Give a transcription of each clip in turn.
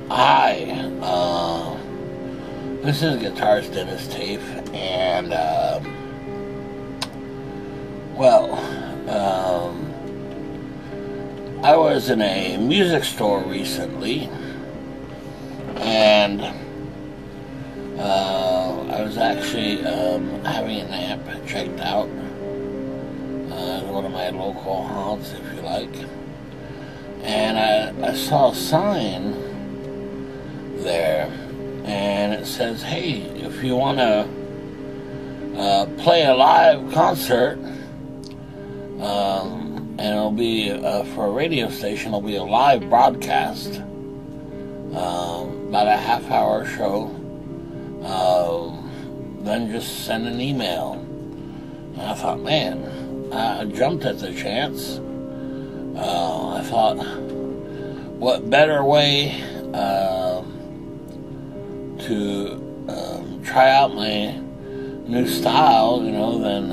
Hi, this is Guitarist Denis Taaffe, and, I was in a music store recently, and, I was actually, having an amp checked out, at one of my local haunts, if you like, and I saw a sign there, and it says, hey, if you want to play a live concert, and it'll be for a radio station, it'll be a live broadcast, about a half-hour show, then just send an email. And I thought, man, I jumped at the chance. I thought, what better way to try out my new style, than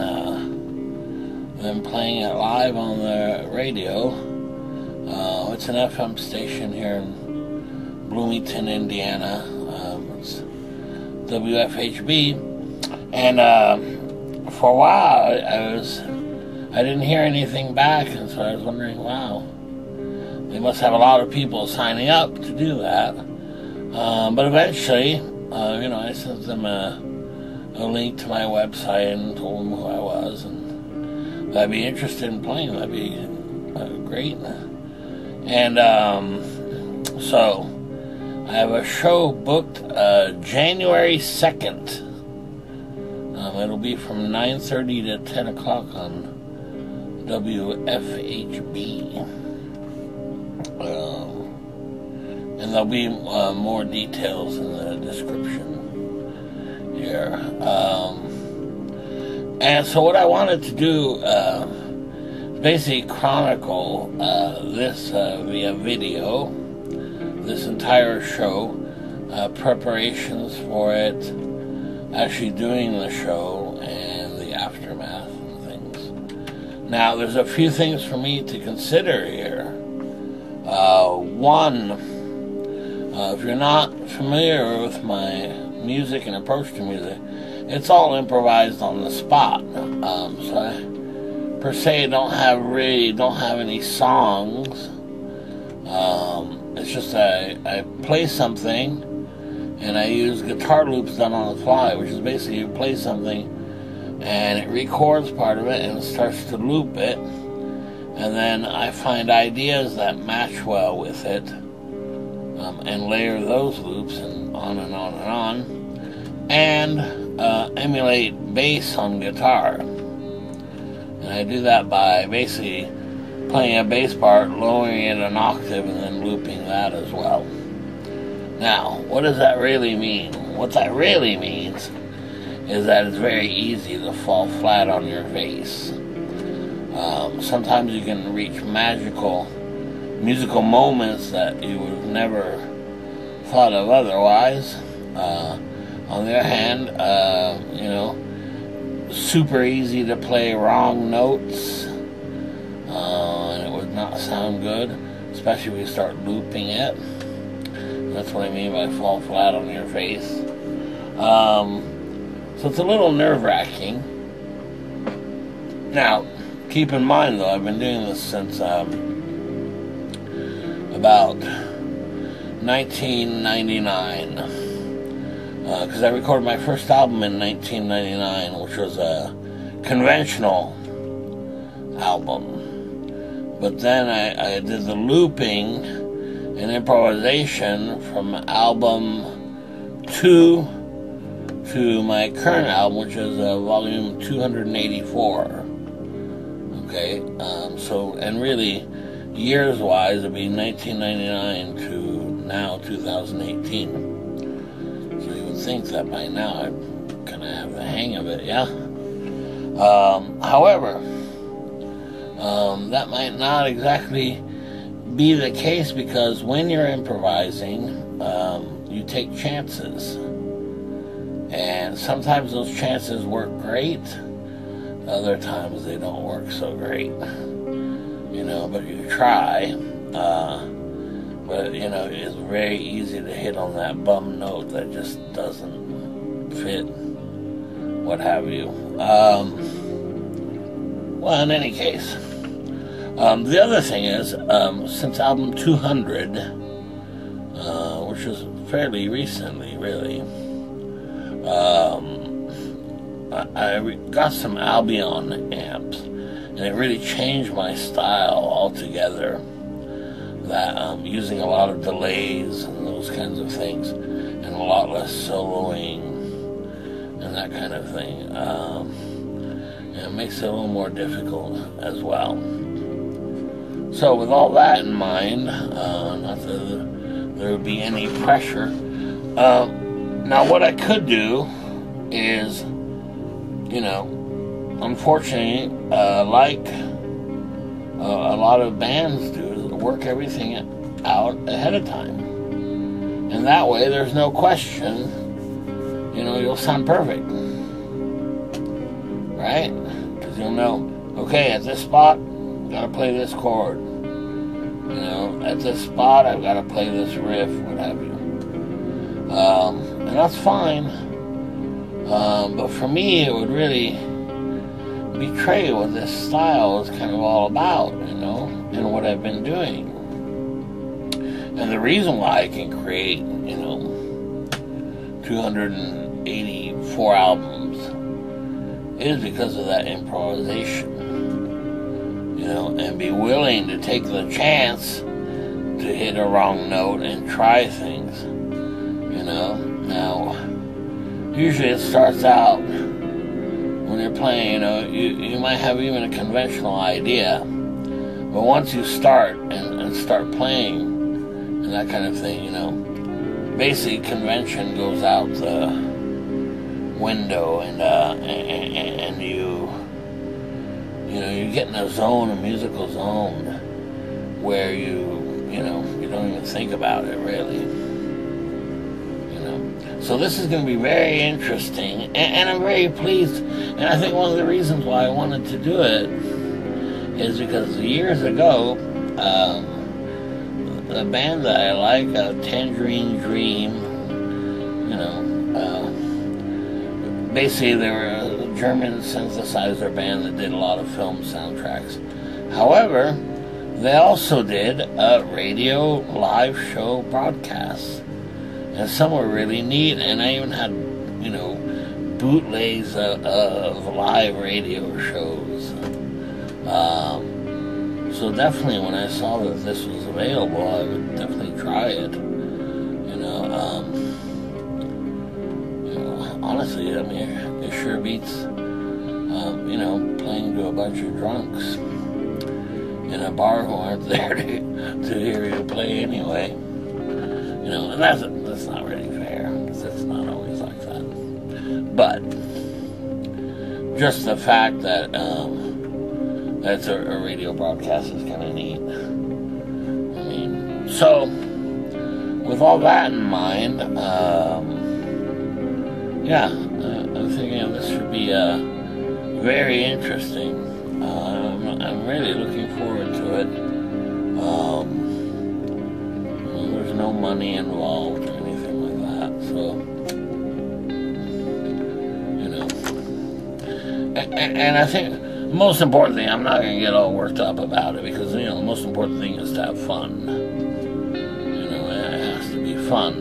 playing it live on the radio. It's an FM station here in Bloomington, Indiana. It's WFHB, and for a while I didn't hear anything back, and so I was wondering, wow, they must have a lot of people signing up to do that. But eventually, I sent them a link to my website and told them who I was, and I'd be interested in playing. That'd be great. And so I have a show booked January 2nd. It'll be from 9:30 to 10 o'clock on WFHB. And there'll be more details in the description here. And so what I wanted to do is basically chronicle this via video, this entire show, preparations for it, actually doing the show, and the aftermath and things. Now, there's a few things for me to consider here. One, if you're not familiar with my music and approach to music, it's all improvised on the spot. So I, per se, don't have any songs. It's just I play something, and I use guitar loops done on the fly, which is basically you play something, and it records part of it, and it starts to loop it, and then I find ideas that match well with it, and layer those loops, and on and on and on, and emulate bass on guitar. And I do that by basically playing a bass part, lowering it an octave, and then looping that as well. Now, what does that really mean? What that really means is that it's very easy to fall flat on your bass. Sometimes you can reach magical musical moments that you would have never thought of otherwise. On the other hand, super easy to play wrong notes, and it would not sound good, especially if you start looping it. That's what I mean by fall flat on your face. So it's a little nerve-wracking. Now, keep in mind, though, I've been doing this since about 1999. Because I recorded my first album in 1999, which was a conventional album. But then I did the looping and improvisation from album 2 to my current album, which is volume 284. Okay, and really, years-wise, it'd be 1999 to now 2018. Think that by now I'm gonna have the hang of it, yeah? However, that might not exactly be the case, because when you're improvising, you take chances, and sometimes those chances work great, other times they don't work so great, but you try. But, you know, it's very easy to hit on that bum note that just doesn't fit, what have you. Well, in any case, the other thing is, since album 200, which was fairly recently, really, I got some Albion amps, and it really changed my style altogether. That using a lot of delays and those kinds of things, and a lot less soloing and that kind of thing. And it makes it a little more difficult as well. So with all that in mind, not that there would be any pressure. Now what I could do is, you know, unfortunately, like a lot of bands do, work everything out ahead of time. And that way, there's no question, you know, you'll sound perfect. Right? Because you'll know, okay, at this spot, I've got to play this chord. You know, at this spot, I've got to play this riff, what have you. And that's fine. But for me, it would really betray what this style is kind of all about, you know, and what I've been doing. And the reason why I can create, you know, 284 albums is because of that improvisation, you know, and be willing to take the chance to hit a wrong note and try things, you know. Now, usually it starts out when you're playing, you know, you might have even a conventional idea, but once you start and start playing and that kind of thing, you know, basic convention goes out the window, and you know, you get in a zone, a musical zone, where you know, you don't even think about it really. So this is going to be very interesting, and I'm very pleased. And I think one of the reasons why I wanted to do it is because years ago, the band that I like, Tangerine Dream, you know, basically they were a German synthesizer band that did a lot of film soundtracks. However, they also did radio live show broadcasts. And some were really neat, and I even had, you know, bootlegs of live radio shows. So definitely when I saw that this was available, I would definitely try it. You know, honestly, I mean, it sure beats, you know, playing to a bunch of drunks in a bar who aren't there to hear you play anyway. You know, and that's not really fair, because it's not always like that. But just the fact that that's a radio broadcast is kind of neat. I mean, so with all that in mind, yeah, I'm thinking this should be very interesting. I'm really looking forward to it. There's no money involved or anything like that, so, you know. And I think the most important thing, I'm not going to get all worked up about it, because, you know, the most important thing is to have fun. You know, it has to be fun,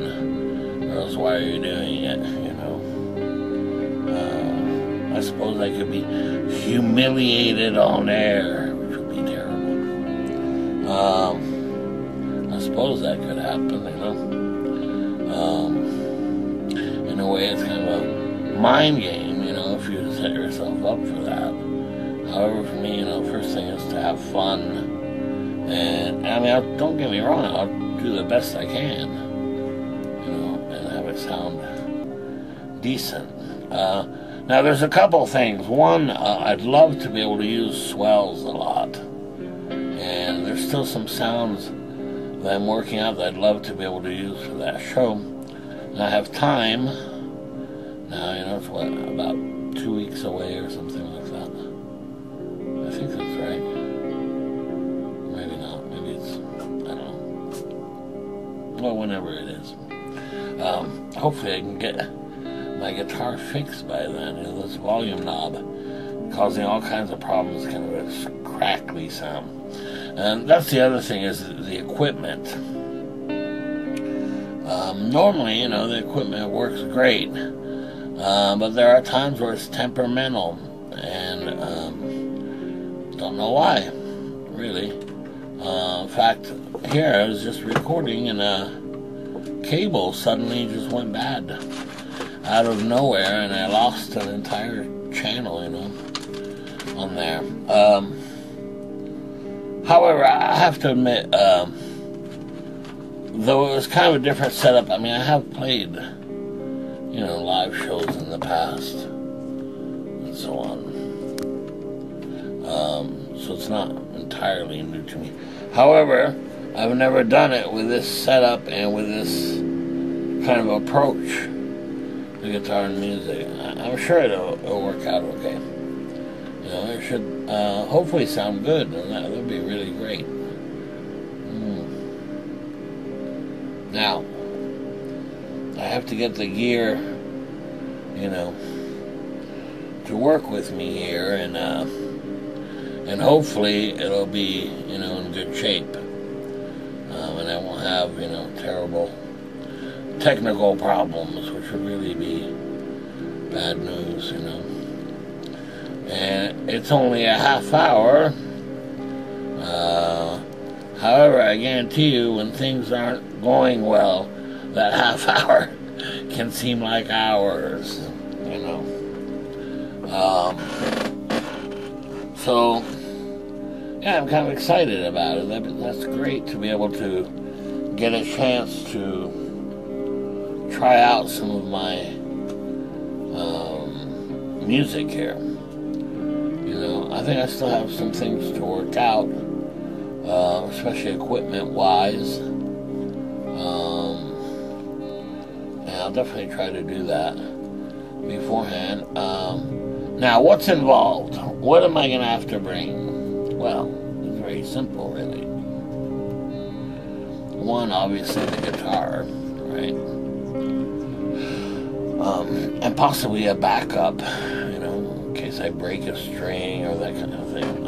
or else why are you doing it, you know? I suppose I could be humiliated on air, which would be terrible. I suppose that could happen, you know. In a way, it's kind of a mind game, you know, if you set yourself up for that. However, for me, you know, first thing is to have fun. And, I mean, don't get me wrong, I'll do the best I can, you know, and have it sound decent. Now, there's a couple things. One, I'd love to be able to use swells a lot. And there's still some sounds that I'm working out that I'd love to be able to use for that show. And I have time. Now, you know, it's what, about 2 weeks away or something like that. I think that's right. Maybe not. Maybe it's, I don't know. well, whenever it is. Hopefully I can get my guitar fixed by then. You know, this volume knob causing all kinds of problems, kind of a crackly sound. And that's the other thing, is the equipment. Normally, you know, the equipment works great, but there are times where it's temperamental, and don't know why, really. In fact, here I was just recording, and a cable suddenly just went bad out of nowhere, and I lost an entire channel, you know, on there. However, I have to admit, though it was kind of a different setup, I mean, I have played, you know, live shows in the past, and so on. So it's not entirely new to me. However, I've never done it with this setup and with this kind of approach to guitar and music. I'm sure it'll work out okay. You know, it should hopefully sound good, and that would be really great. Now, I have to get the gear, you know, to work with me here, and hopefully it'll be, you know, in good shape, and I won't have, you know, terrible technical problems, which would really be bad news, you know. And it's only a half hour. However, I guarantee you, when things aren't going well, that half hour can seem like hours, you know. So, yeah, I'm kind of excited about it. That's great to be able to get a chance to try out some of my music here. You know, I think I still have some things to work out, especially equipment-wise. And I'll definitely try to do that beforehand. Now, what's involved? What am I going to have to bring? Well, it's very simple, really. One, obviously, the guitar, right? And possibly a backup, you know, in case I break a string or that kind of thing.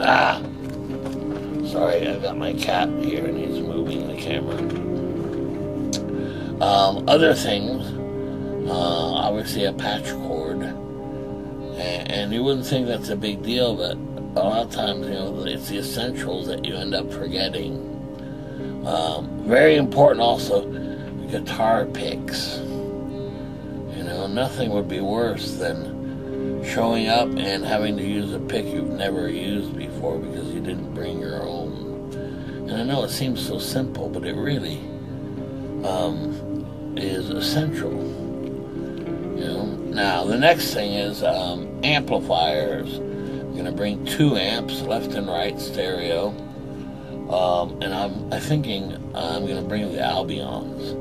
Sorry, I got my cat here and he's moving the camera. Other things, obviously a patch cord. And you wouldn't think that's a big deal, but a lot of times, you know, it's the essentials that you end up forgetting. Very important also, guitar picks. You know, nothing would be worse than showing up and having to use a pick you've never used before because you didn't bring your own. And I know it seems so simple, but it really is essential. You know. Now, the next thing is amplifiers. I'm going to bring 2 amps, left and right stereo. And I'm thinking I'm going to bring the Albions.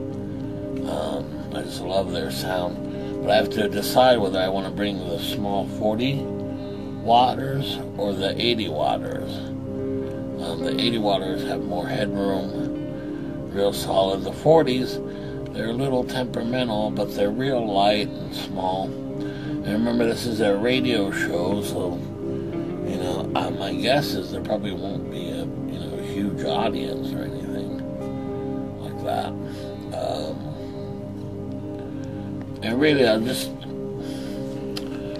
I just love their sound. But I have to decide whether I want to bring the small 40 watters or the 80 watters. The 80 watters have more headroom, real solid. The 40s, they're a little temperamental, but they're real light and small. And remember, this is a radio show, so, you know, my guess is there probably won't be a, you know, huge audience or anything like that. And really, I'll just,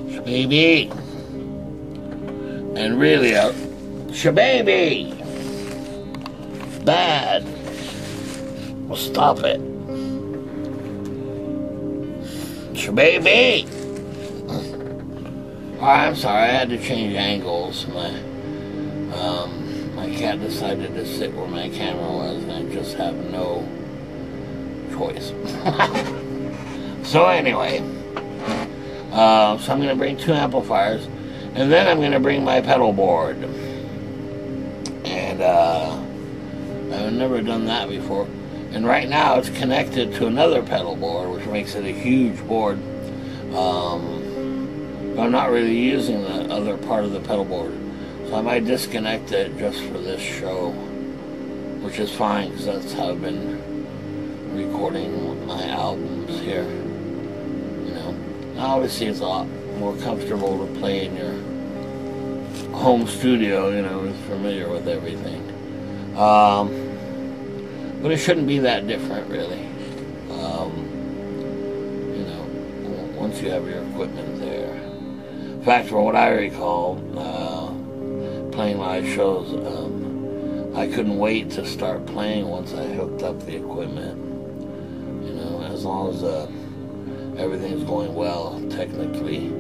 shababy, and really, shababy, bad, well, stop it, shababy. I'm sorry, I had to change angles. My cat decided to sit where my camera was, and I just have no choice. So anyway, so I'm going to bring 2 amplifiers, and then I'm going to bring my pedal board. And I've never done that before. And right now it's connected to another pedal board, which makes it a huge board. I'm not really using the other part of the pedal board, so I might disconnect it just for this show, which is fine because that's how I've been recording my albums here. You know, obviously it's a lot more comfortable to play in your home studio, you know, is familiar with everything. But it shouldn't be that different, really. You know, once you have your equipment there. In fact, from what I recall, playing live shows, I couldn't wait to start playing once I hooked up the equipment. You know, as long as everything's going well technically.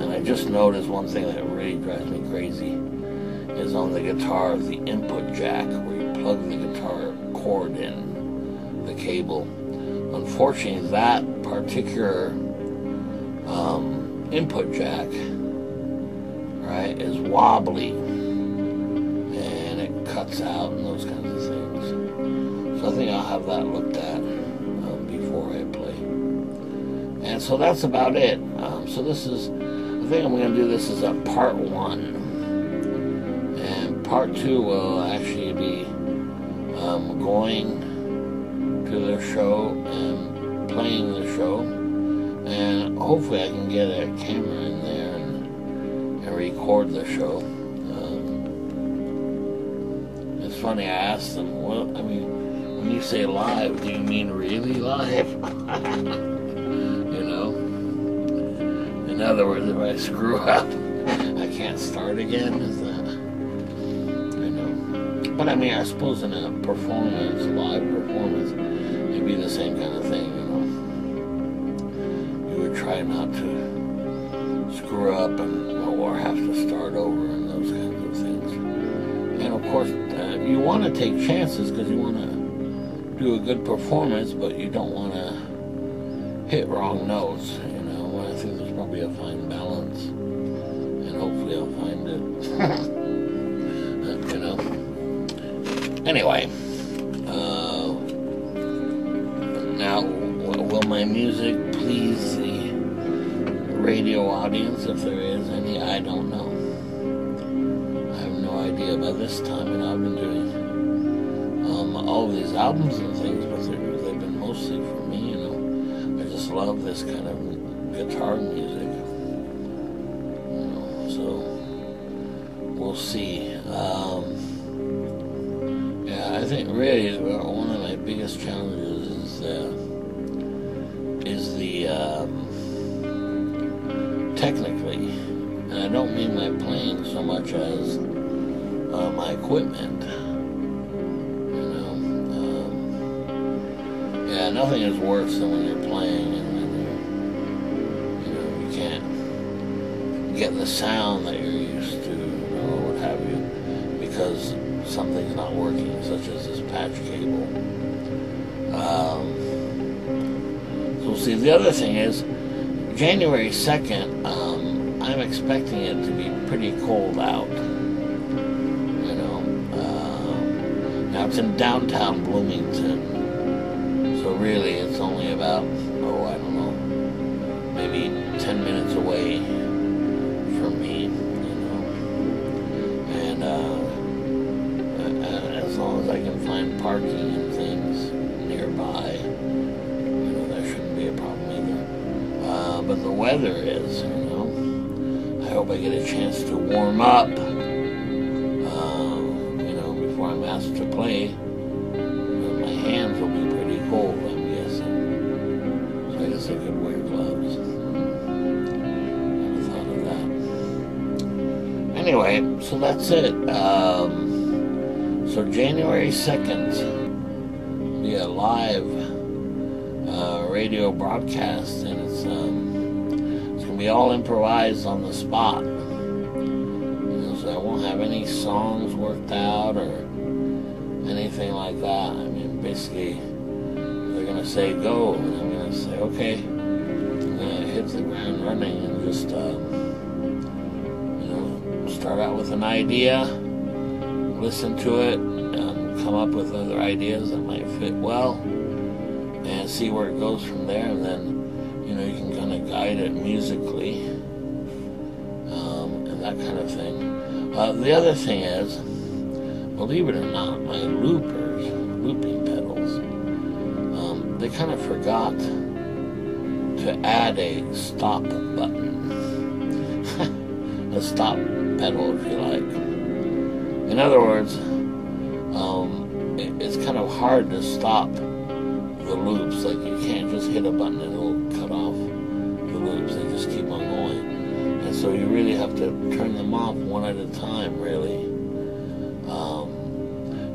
And I just noticed one thing that really drives me crazy is on the guitar, the input jack, where you plug the guitar cord in, the cable. Unfortunately, that particular input jack, right, is wobbly, and it cuts out and those kinds of things. So I think I'll have that looked at before I play. And so that's about it. So this is, I think I'm going to do this as a part 1. And part 2 will actually be going to the show and playing the show. And hopefully I can get a camera in there and record the show. It's funny, I asked them, well, I mean, when you say live, do you mean really live? You know? In other words, if I screw up, I can't start again? Is that, you know? But I mean, I suppose in a performance, live performance, it'd be the same kind of thing, you know? You would try not to screw up or have to start over and those kinds of things. And of course, you want to take chances because you want to do a good performance, but you don't want to hit wrong notes, you know. I think there's probably a fine balance, and hopefully I'll find it. You know. Anyway, now, will my music please the radio audience, if there is any? I don't know. I have no idea. By this time, and I've been doing all of these albums and things, but they've been mostly for me, you know. I just love this kind of guitar music, you know, so we'll see. Yeah, I think really one of my biggest challenges is the technically, and I don't mean my playing so much as my equipment. Yeah, nothing is worse than when you're playing and then you can't get the sound that you're used to or what have you because something's not working, such as this patch cable. So see, the other thing is January 2nd, I'm expecting it to be pretty cold out. You know, now it's in downtown Bloomington. So really, it's only about, I don't know, maybe 10 minutes away from me, you know. And as long as I can find parking and things nearby, you know, that shouldn't be a problem either. But the weather is, you know. I hope I get a chance to warm up, you know, before I'm asked to play. My hands will be pretty cold, I'm guessing. So I guess I could wear gloves. Never thought of that. Anyway, so that's it. So January 2nd will be a live radio broadcast, and it's going to be all improvised on the spot. You know, so I won't have any songs worked out or anything like that. I mean, basically, they're going to say go, and I'm going to say, okay. I'm going to hit the ground running and just, you know, start out with an idea, listen to it, come up with other ideas that might fit well, and see where it goes from there, and then, you know, you can kind of guide it musically, and that kind of thing. The other thing is, believe it or not, my looping pedals they kind of forgot to add a stop button. A stop pedal, if you like. In other words, it's kind of hard to stop the loops. Like, you can't just hit a button and it'll cut off the loops. They just keep on going. And so you really have to turn them off one at a time, really.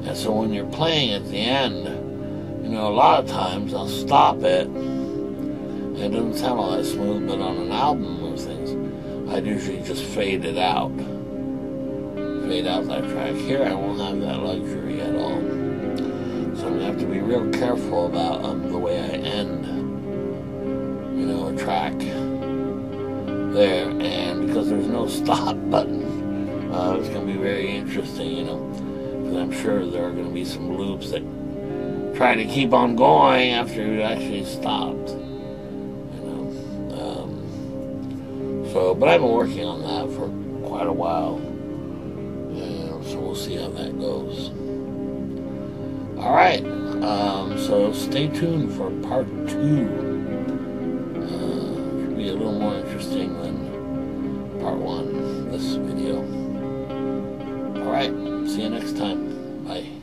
And so when you're playing at the end, you know, a lot of times I'll stop it. It doesn't sound all that smooth, but on an album of things, I'd usually just fade it out. Fade out that track. Here I won't have that luxury at all. So I'm going to have to be real careful about the way I end, you know, a track there. And because there's no stop button, it's going to be very interesting, you know, because I'm sure there are going to be some loops that try to keep on going after you actually stopped. But I've been working on that for quite a while, so we'll see how that goes. All right, so stay tuned for part 2. Should be a little more interesting than part 1, this video. All right, see you next time. Bye.